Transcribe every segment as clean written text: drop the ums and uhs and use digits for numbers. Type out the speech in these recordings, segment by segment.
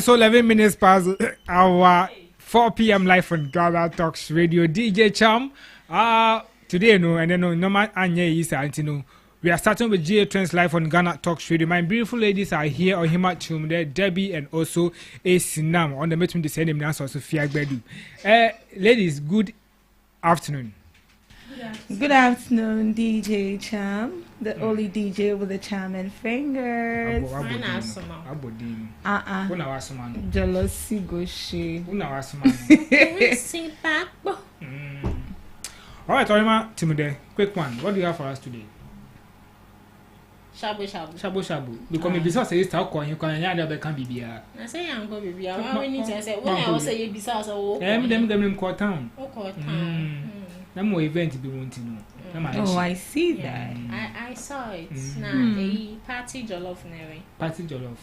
Alright, so 11 minutes past our 4 p.m. live on Ghana Talks Radio. DJ Cham. Today, no, and then no normal Anya is no. We are starting with GA Trends live on Ghana Talks Radio. My beautiful ladies are here on Hima Chum there, Debbie and also Sinam on the meeting the same name also Sophia Gbedu. Ladies, good afternoon. Good afternoon, DJ Cham, the only DJ with the charm and fingers. Jealousy Goshi. All right, Orima, Timide, quick one. What do you have for us today? Shabu. Because maybe so say start calling you can ya dey can be bia. I say I'm go be bia. Why we need to say when I was say you bisa so. Them call town. Call town. Na mo event be want to know. Oh, I see that. I saw it. Now a party jollof nere. Party jollof.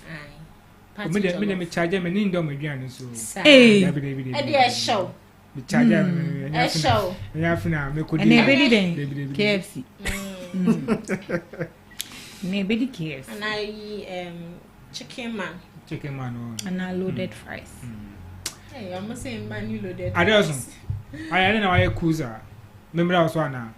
Aye. Me charge me ni ndo me duane so. Hey. E show. Me charge me. Show. Ya fina me ko And everybody then KFC. Maybe KFC. And I chicken man. And I loaded fries. Hey, I'm not saying man you loaded. I don't know why cruiser. Remember that was one now.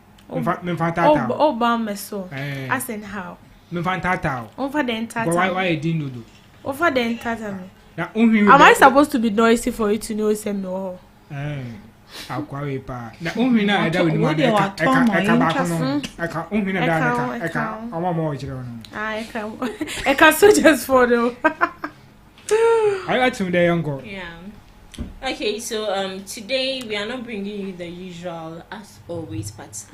Me fantata. Oh, bam so. As in how? Me fantata. Over the entire. Why you didn't do? Over the entire. Now, am I supposed to be noisy for you to know some no? Akwawe pa. Na unhina ada we ma eka ba kono. Eka unhina da eka omo mo jire no. Eka so just for though. I got to the young. Yeah. Okay, so today we are not bringing you the usual as always, but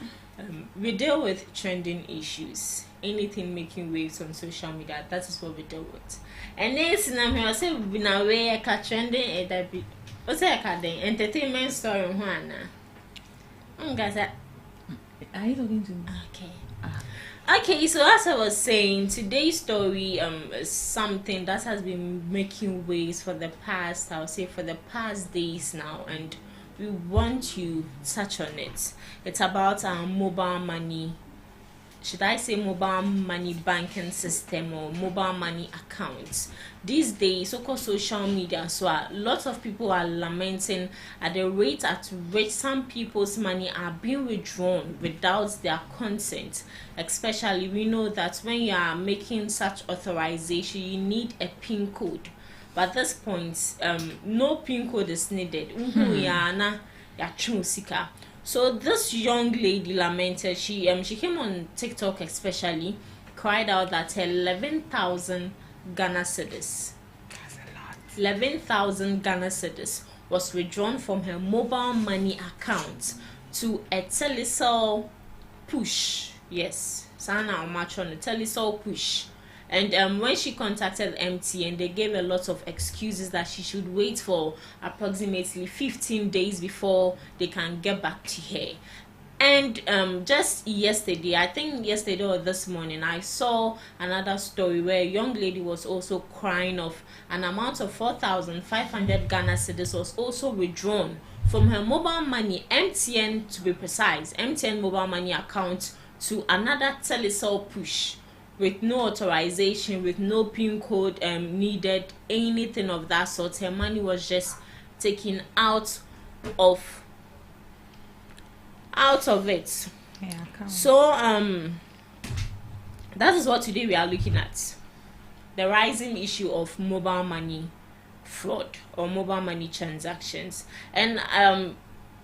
we deal with trending issues. Anything making waves on social media, that is what we deal with. And next time I say we na we eka trending that be what's that entertainment story one guys are you talking to me? Okay, so as I was saying, today's story is something that has been making waves for the past, I'll say for the past days now, and we want to touch on it. It's about our mobile money, should I say mobile money banking system or mobile money accounts. These days, so-called social media, so lots of people are lamenting at the rate at which some people's money are being withdrawn without their consent. Especially, we know that when you are making such authorization, you need a PIN code. But at this point, no PIN code is needed. So this young lady lamented. She came on TikTok especially, cried out that her 11,000 Ghana cedis. That's a lot. 11,000 Ghana cedis was withdrawn from her mobile money account to a Telecel push. Yes, Sana or match on the Telecel push. And when she contacted MTN, they gave a lot of excuses that she should wait for approximately 15 days before they can get back to her. And just yesterday, I think yesterday or this morning, I saw another story where a young lady was also crying of an amount of 4,500 Ghana cedis was also withdrawn from her mobile money, MTN to be precise, MTN mobile money account to another Telecel push with no authorization, with no PIN code needed, anything of that sort. Her money was just taken out of it. Yeah, so that is what today we are looking at, the rising issue of mobile money fraud or mobile money transactions. And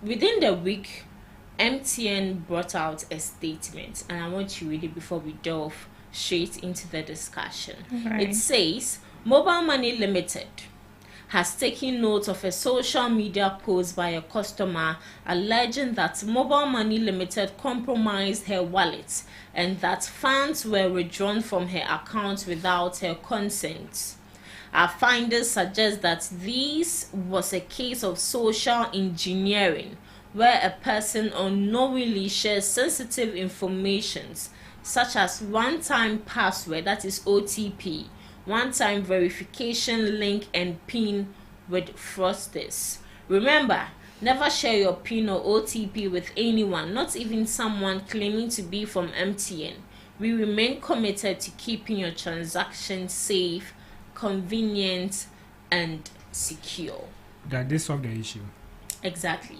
within the week, MTN brought out a statement, and I want to read it before we delve straight into the discussion. Right. It says, Mobile Money Limited has taken note of a social media post by a customer alleging that Mobile Money Limited compromised her wallet and that funds were withdrawn from her account without her consent. Our findings suggest that this was a case of social engineering where a person unknowingly shares sensitive information such as one-time password, that is OTP, one-time verification link and PIN with fraudsters. Remember, never share your PIN or OTP with anyone, not even someone claiming to be from MTN. We remain committed to keeping your transactions safe, convenient, and secure. That they solve the issue. Exactly.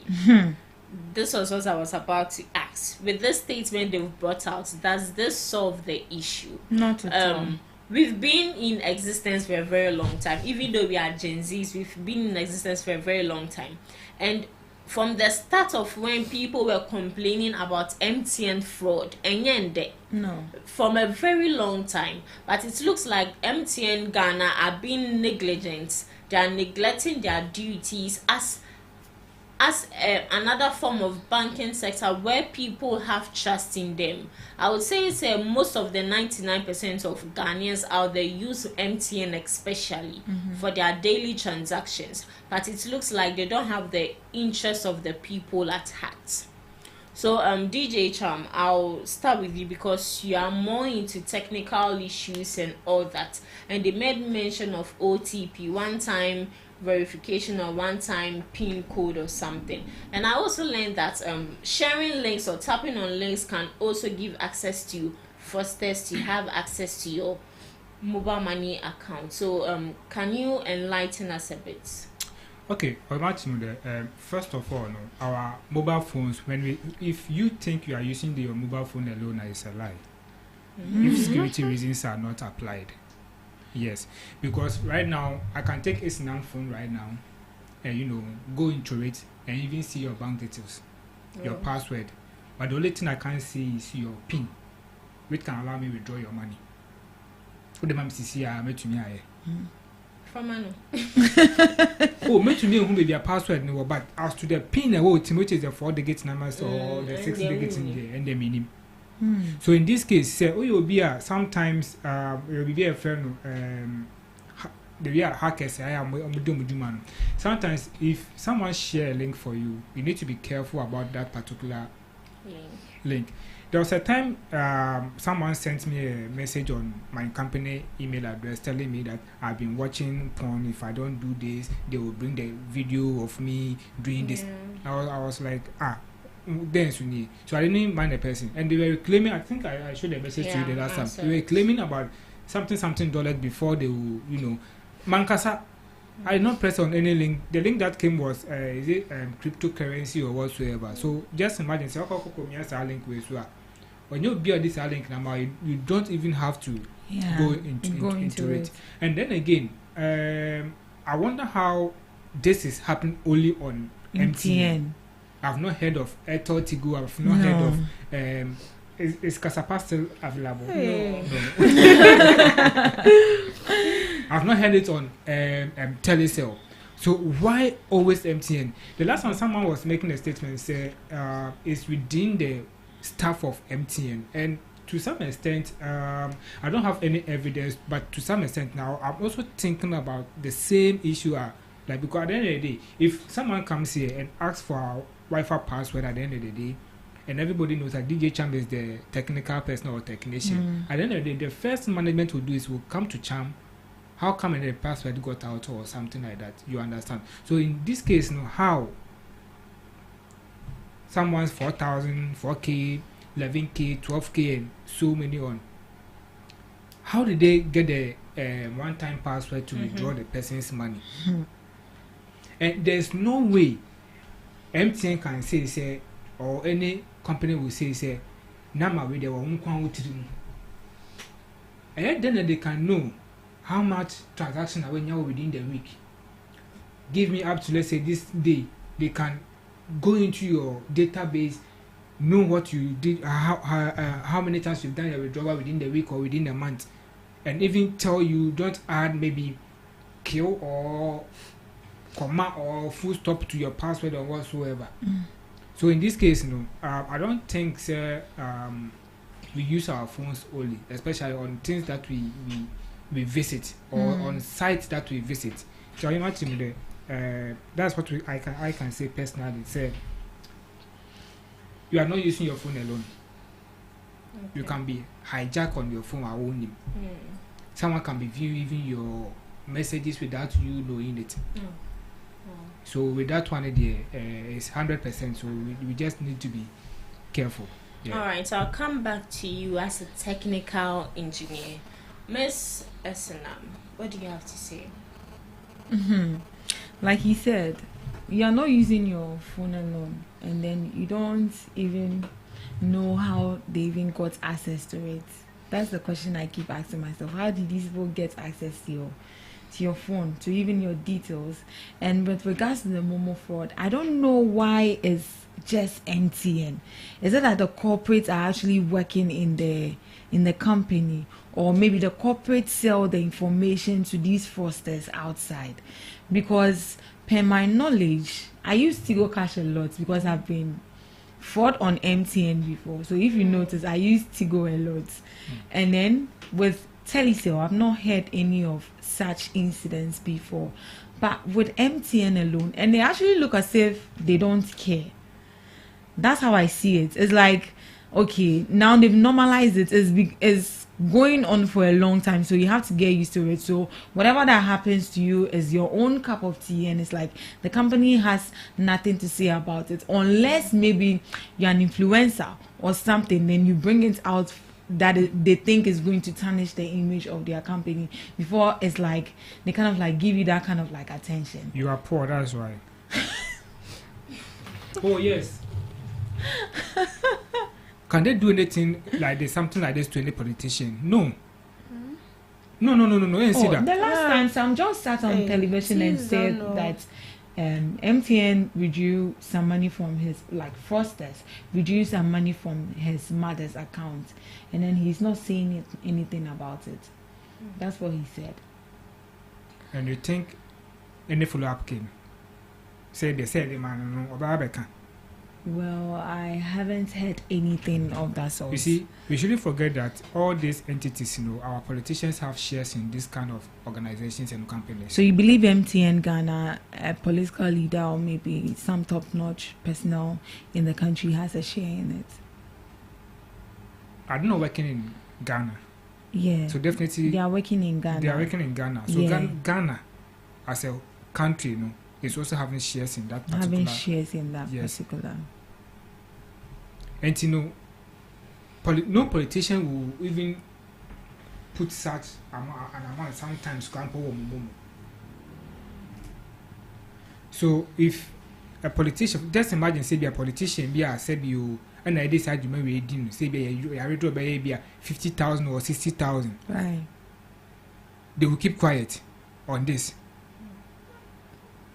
This was what I was about to ask. With this statement they've brought out, does this solve the issue? Not at all. We've been in existence for a very long time. Even though we are Gen Zs, we've been in existence for a very long time. And from the start of when people were complaining about MTN fraud, No. from a very long time, but it looks like MTN Ghana are being negligent. They are neglecting their duties as another form of banking sector where people have trust in them. I would say most of the 99% of Ghanaians out there use MTN especially for their daily transactions, but it looks like they don't have the interest of the people at heart. So DJ Cham, I'll start with you because you are more into technical issues and all that, and they made mention of OTP, one time verification or one-time PIN code or something. And I also learned that sharing links or tapping on links can also give access to fraudsters to have access to your mobile money account. So can you enlighten us a bit? Okay, first of all, our mobile phones, if you think you are using your mobile phone alone, it's a lie. If security reasons are not applied. Yes, because right now I can take a Snap phone right now and go into it and even see your bank details, your password. But the only thing I can't see is your PIN, which can allow me to withdraw your money. What the MCC are made to me made to me who may be a password no, but as to the PIN which is the 4-digit numbers or the 6 digits in there and the meaning. So in this case, say, you'll be sometimes you'll be a friend. The hackers. Sometimes, if someone share a link for you, you need to be careful about that particular link. There was a time someone sent me a message on my company email address telling me that I've been watching porn. If I don't do this, they will bring the video of me doing this. I was like, so I didn't mind the person, and they were claiming. I think I showed a message to you the last time. They were claiming about something dollars before they will, Mankasa. I did not press on any link. The link that came was is it cryptocurrency or whatsoever. So just imagine, say, link with when you build this link number, you don't even have to go into it. And then again, I wonder how this is happening only on MTN. I've not heard of Airtel Tigo. I've not heard of is Kasapa still available? Hey. No. I've not heard it on Telecel. So why always MTN? The last time someone was making a statement say it's within the staff of MTN, and to some extent I don't have any evidence, but to some extent now I'm also thinking about the same issue. Because at the end of the day, if someone comes here and asks for our Wi-Fi password at the end of the day, and everybody knows that DJ Cham is the technical person or technician, at the end of the day, the first management will do is will come to Cham. How come the password got out or something like that? You understand? So in this case, how someone's 4,000, 4K, 11K, 12K, and so many on. How did they get the one-time password to withdraw the person's money? And there's no way MTN can say, or any company will say, Nama with their own quantity. And then they can know how much transaction are within the week. Give me up to, let's say, this day. They can go into your database, know what you did, how many times you've done your withdrawal within the week or within the month, and even tell you don't add maybe kill or comma or full stop to your password or whatsoever. So in this case, I don't think we use our phones only, especially on things that we visit or on sites that we visit. So imagine that's what I can say personally. Say you are not using your phone alone. Okay. You can be hijacked on your phone. Someone can be viewing even your messages without you knowing it. So with that one, it's 100%. So we just need to be careful. Yeah. All right. So I'll come back to you as a technical engineer, Miss Esenam. What do you have to say? Like he said, you are not using your phone alone, and then you don't even know how they even got access to it. That's the question I keep asking myself. How did these people get access to your phone, to even your details? And with regards to the Momo fraud, I don't know why it's just MTN. Is it that the corporates are actually working in the company, or maybe the corporate sell the information to these fraudsters outside? Because per my knowledge, I use Tigo Cash a lot because I've been fraud on MTN before. So if you notice, I use Tigo a lot. And then with Telecel, I've not heard any of such incidents before. But with MTN alone, and they actually look as if they don't care. That's how I see it. It's like, okay, now they've normalized it. It's going on for a long time, so you have to get used to it. So whatever that happens to you is your own cup of tea, and it's like the company has nothing to say about it, unless maybe you're an influencer or something, then you bring it out that they think is going to tarnish the image of their company. Before, it's like they kind of like give you that kind of like attention. You are poor, that's why. Oh yes. Can they do anything like this, something like this to any politician? No. No. You see that. The last time Sam John sat on television and said that MTN withdrew some money from his, like fraudsters, withdrew some money from his mother's account, and then he's not saying anything about it. That's what he said. And you think any follow-up came? Say they said the man no about. Well, I haven't heard anything of that sort. You see, we shouldn't forget that all these entities, our politicians have shares in this kind of organizations and companies. So you believe MTN Ghana, a political leader or maybe some top-notch personnel in the country has a share in it? I don't know working in Ghana. Yeah. So definitely they are working in Ghana. They are working in Ghana. So yeah. Ghana, as a country, is also having shares in that particular. Having shares in that particular. And no politician will even put such an amount sometimes. So if a politician, just imagine say be a politician, be a said you, and I decide you may say be a 50,000 or 60,000. Right. They will keep quiet on this.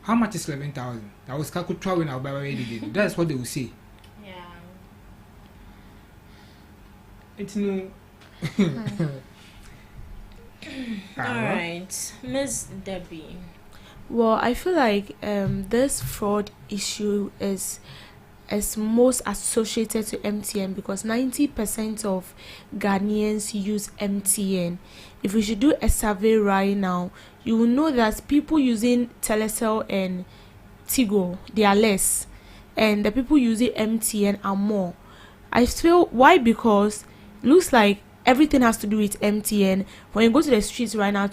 How much is 11,000? I was calculating now by that's what they will say. Yeah. It's no. Alright, Miss Debbie. Well, I feel like this fraud issue is most associated to MTN because 90% of Ghanaians use MTN. If we should do a survey right now, you will know that people using Telecel and Tigo, they are less, and the people using MTN are more. I feel why, because it looks like everything has to do with MTN. When you go to the streets right now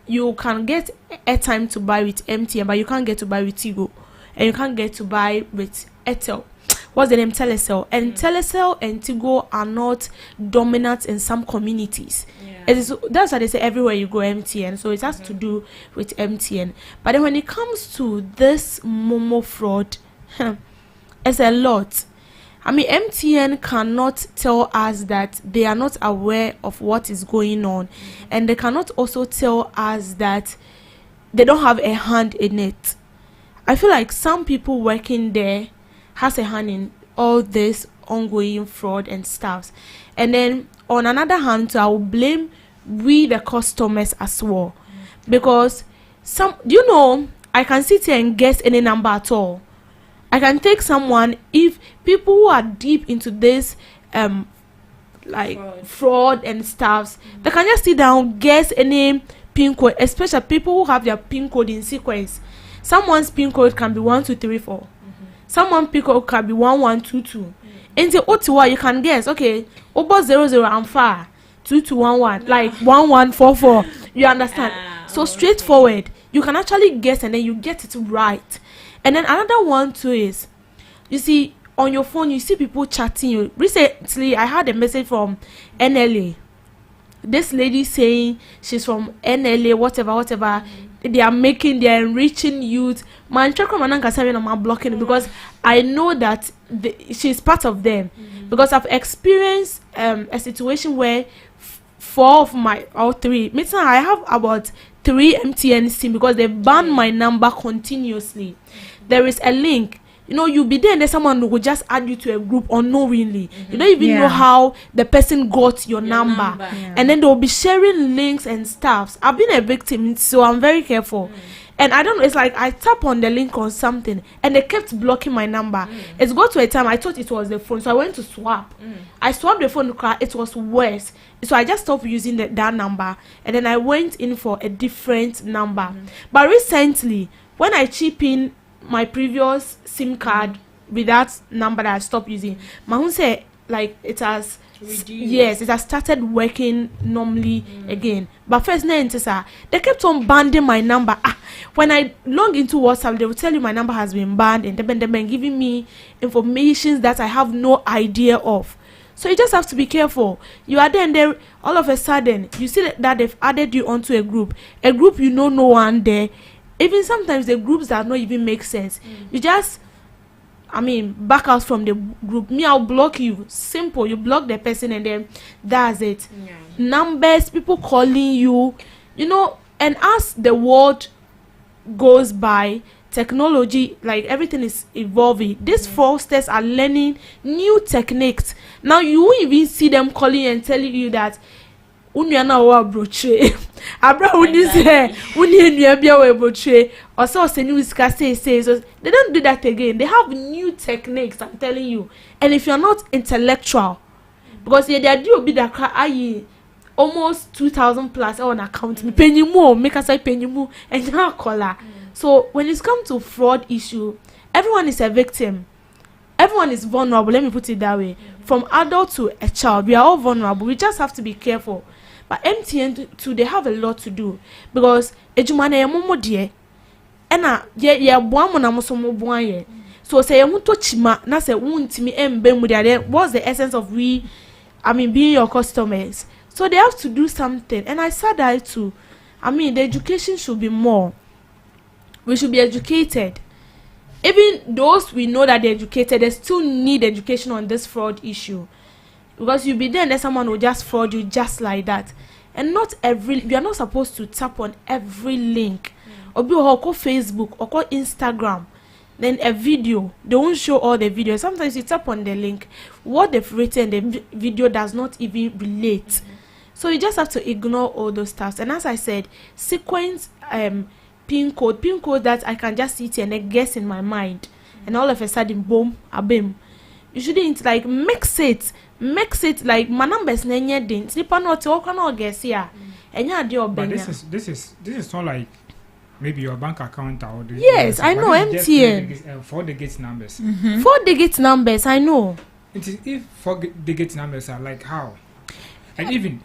you can get airtime to buy with MTN, but you can't get to buy with Tigo, and you can't get to buy with Airtel. What's the name? Telecel. And Telecel and Tigo are not dominant in some communities. That's why they say everywhere you go MTN. So it has to do with MTN. But then when it comes to this Momo fraud, it's a lot. I mean, MTN cannot tell us that they are not aware of what is going on, and they cannot also tell us that they don't have a hand in it. I feel like some people working there has a hand in all this ongoing fraud and stuff. And then on another hand, I will blame we the customers as well, because I can sit here and guess any number at all. I can take someone, if people who are deep into this fraud and stuff, they can just sit down, guess any pin code, especially people who have their pin code in sequence. Someone's pin code can be 1234. Someone's pin code can be 1122. And you can guess, okay, over 00 and far 2211, like 1144. You understand? So straightforward. You can actually guess and then you get it right. And then another one too is, you see, on your phone, you see people chatting you. Recently, I had a message from NLA. This lady saying she's from NLA, whatever. they are making, they are enriching youth. Man, I'm blocking because I know that she's part of them. Because I've experienced a situation where 4 of my or 3, I have about 3 MTN SIM because they ban my number continuously. There is a link. You'll be there and there's someone who will just add you to a group unknowingly. You don't even know how the person got your number. And then they'll be sharing links and stuff. I've been a victim, so I'm very careful. And I don't know, it's like I tap on the link or something and they kept blocking my number. It's got to a time I thought it was the phone, so I went to swap. I swapped the phone, it was worse. So I just stopped using that number and then I went in for a different number. But recently, when I chip in my previous SIM card with that number that I stopped using, Mahun said like it has it has started working normally again. But first they kept on banning my number. When I log into WhatsApp, they will tell you my number has been banned and they've been giving me information that I have no idea of. So you just have to be careful. You are there and there, all of a sudden you see that they've added you onto a group you know no one there. Even sometimes the groups that not even make sense. You just, back out from the group. I'll block you. Simple. You block the person and then that's it. Numbers, people calling you, and as the world goes by, technology, like everything is evolving. These fraudsters are learning new techniques. Now you won't even see them calling and telling you that Unyana wa broche. Abra uni say uni bia wa broche. Or so say. So they don't do that again. They have new techniques, I'm telling you. And if you're not intellectual, because they do be that almost 2,000 plus on account. Me pay you more, make us say pay you more, and now caller. So when it's come to fraud issue, everyone is a victim. Everyone is vulnerable. Let me put it that way. From adult to a child, we are all vulnerable. We just have to be careful. But MTN too, they have a lot to do because ejumane ya momo die ena ye boa mo na mo so mo boa ye. So say you to chima na say wuntimi embe mu dia. What's the essence of being your customers? So they have to do something. And I said that too. The education should be more. We should be educated. Even those we know that they're educated, they still need education on this fraud issue. Because you'll be there and then someone will just fraud you just like that. And you are not supposed to tap on every link. Or be or call Facebook or call Instagram. Then a video. They won't show all the videos. Sometimes you tap on the link. What they've written, the video does not even relate. So you just have to ignore all those stuff. And as I said, sequence pin code that I can just sit and then guess in my mind. And all of a sudden, boom, abim. You shouldn't mix it like my numbers nenye din. Snipa no te okana guess here. Enya de obenya. This is not like maybe your bank account or the yes, I know MTN. 4-digit numbers. 4-digit numbers, I know. It is if 4-digit numbers are like how? And even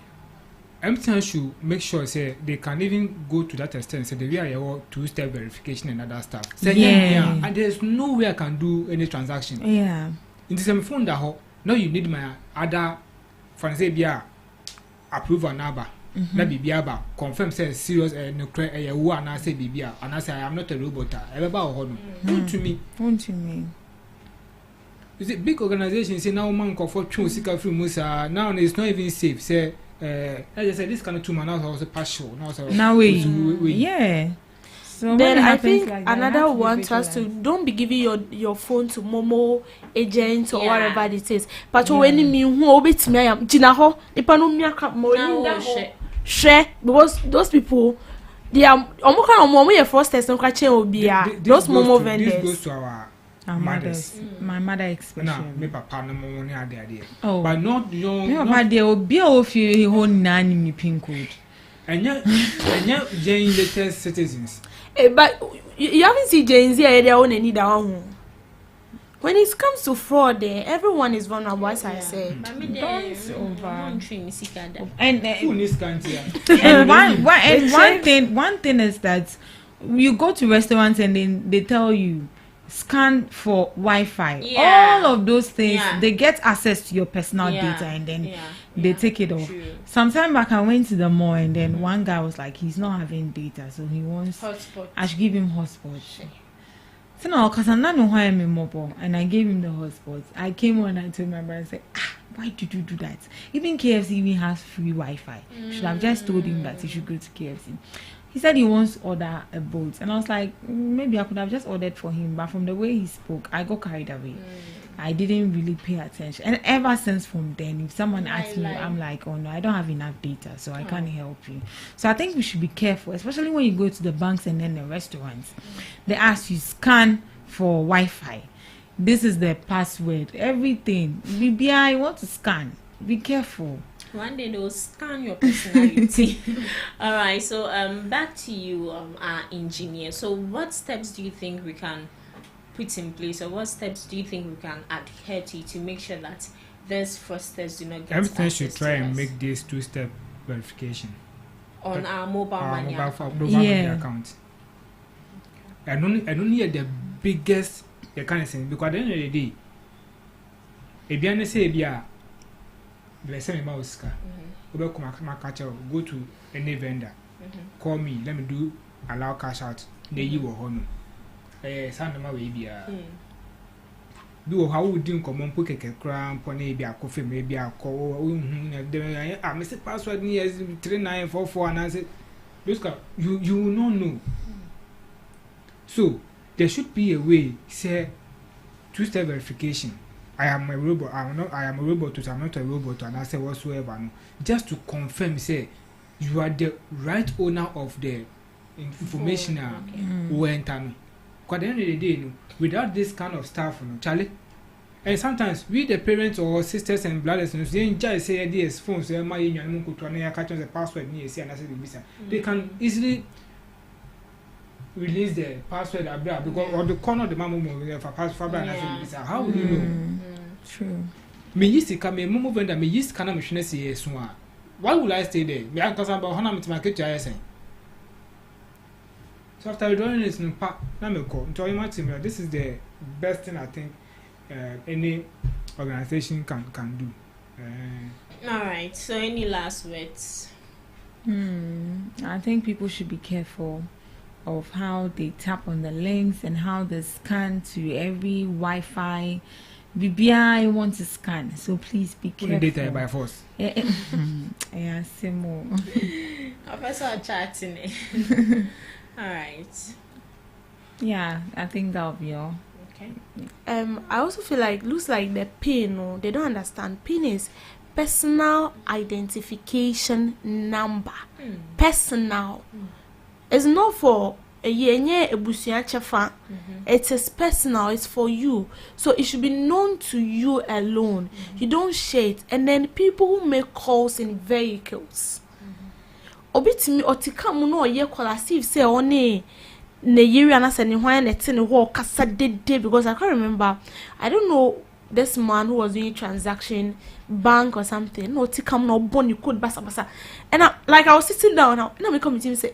MTN should make sure say they can even go to that extent. Say we are your 2-step verification and other stuff. Say and there's no way I can do any transaction. Yeah. In the same phone that no you need my other for example approval number. Na bibia confirm say serious no credit wo and I say bibia and I say I am not a robot. Don't to me. You see big organizations say now man for tune sika free musa now it's not even safe say I just say this kind of 2 man also partial now we yeah. So then I think like another one has to don't be giving your phone to Momo agents or whatever it is. But when me who obet me am jina ho nipa no miaka mo share because those people they are omo your first test no ka chen obia those Momo vendors. This goes to our mothers. My mother expression. No, me papa no mo ni ade. Oh. But not young. Me papa dey obia o fi ho nani mi pin code. Enya Jane latest citizens. But you haven't seen Gen Z their own any down. When it comes to fraud, everyone is vulnerable, as I said. And one thing is that you go to restaurants and then they tell you scan for Wi-Fi. Yeah. All of those things, Yeah. they get access to your personal Yeah. data, and then Yeah. they Yeah. take it off. True. Sometime back, I went to the mall, and then one guy was like, he's not having data, so he wants. Hotspot. I should give him hotspot. So now, because I'm not know why I'm in mobile, and I gave him the hotspot. I came on and I told my brother, I said, why did you do that? Even KFC even has free Wi-Fi. Should have just told him that he should go to KFC. He said he wants to order a boat, and I was like, maybe I could have just ordered for him, but from the way he spoke, I got carried away. I didn't really pay attention, and ever since from then, if someone asks me, I'm like, oh no, I don't have enough data, so I can't help you. So I think we should be careful, especially when you go to the banks and then the restaurants. They ask you scan for Wi-Fi. This is the password. Everything. BBI, you want to scan. Be careful. One day they'll scan your personality. All right. So back to you, our engineer. So what steps do you think we can put in place, or what steps do you think we can adhere to make sure that these fraudsters do not get Everything access should try to and us make this two-step verification on our mobile money account? mobile money Yeah. account. And only the biggest the kind of thing, because at the end of the day, if you say let's say about Oscar, go to any vendor, call me, let me do allow cash out. They you will honor. Sound my way be do how would you come on poke a crown, pony be a coffee, maybe a call. I miss password me as 3944, and I said, Oscar, you will not know. So there should be a way, say, two-step verification. I am a robot. I am a robot. I'm not a robot. And I say whatsoever. No. Just to confirm, say you are the right owner of the information. Who enter me. Because at the end of the day, no, without this kind of stuff, no, Charlie. And sometimes we, the parents or sisters and brothers, no, they just say this phone. Say my young could catch the password. And I say they can easily release the password because or the corner of the mamu for password how will you know? True. Me used to come a move vendor, me used kind of machine say so. Why would I stay there? Me because about how much market I say. So after doing this, no part, now me call. So you might say this is the best thing I think any organization can do. All right. So any last words? I think people should be careful of how they tap on the links and how they scan to every Wi-Fi. BBI want to scan, so please be careful. Data by force. Yeah, more. Professor chatting. All right. Yeah, I think that'll be all. Okay. I also feel like looks like the PIN, no, they don't understand. PIN is personal identification number. Personal. It's not for a year ebusia chefa. It is personal, it's for you. So it should be known to you alone. You don't share it. And then people who make calls in vehicles. Obitimi otikamu no ye call as if say one ne yiri anasa ne hwan na te ne ho kasa dede, because I can't remember. I don't know this man who was doing transaction bank or something. No tikam no boni code basa. And I was sitting down now and I come to him and say,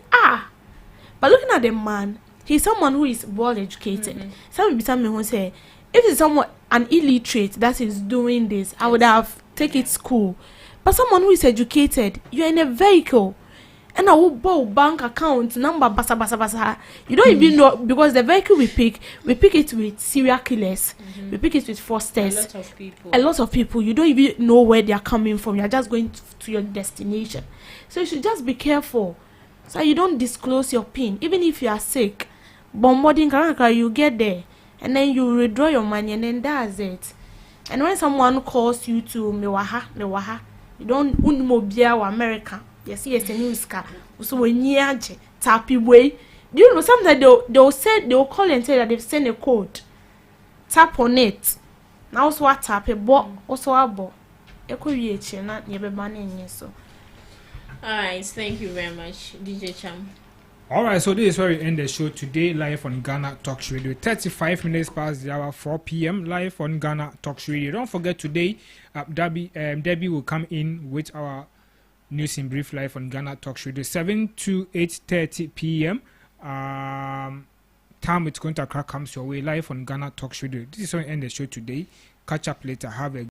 but looking at the man, he's someone who is well educated. Some people me who say, if it's someone an illiterate that is doing this, I would have take it school. But someone who is educated, you're in a vehicle, and I will buy bank account number basa. You don't even know, because the vehicle we pick it with serial killers, we pick it with fraudsters. A lot of people. You don't even know where they are coming from. You are just going to your destination. So you should just be careful. So you don't disclose your PIN. Even if you are sick, bombarding Karanaka, you get there. And then you withdraw your money, and then that's it. And when someone calls you to Mewaha, you don't unmobile or America. Yes, the news car. So when you tappy way. Do you know sometimes they'll call and say that they've sent a code. Tap on it. Now so what tap a bot also a bot. Echo not never money so. Alright, thank you very much, DJ Cham. Alright, so this is where we end the show today, live on Ghana Talks Radio. 35 minutes past the hour, 4 p.m. live on Ghana Talks Radio. Don't forget today, Debbie will come in with our news in brief live on Ghana Talks Radio, 7 to 8:30 p.m. time with Kunta Accra comes your way live on Ghana Talks Radio. This is how we end the show today. Catch up later. Have a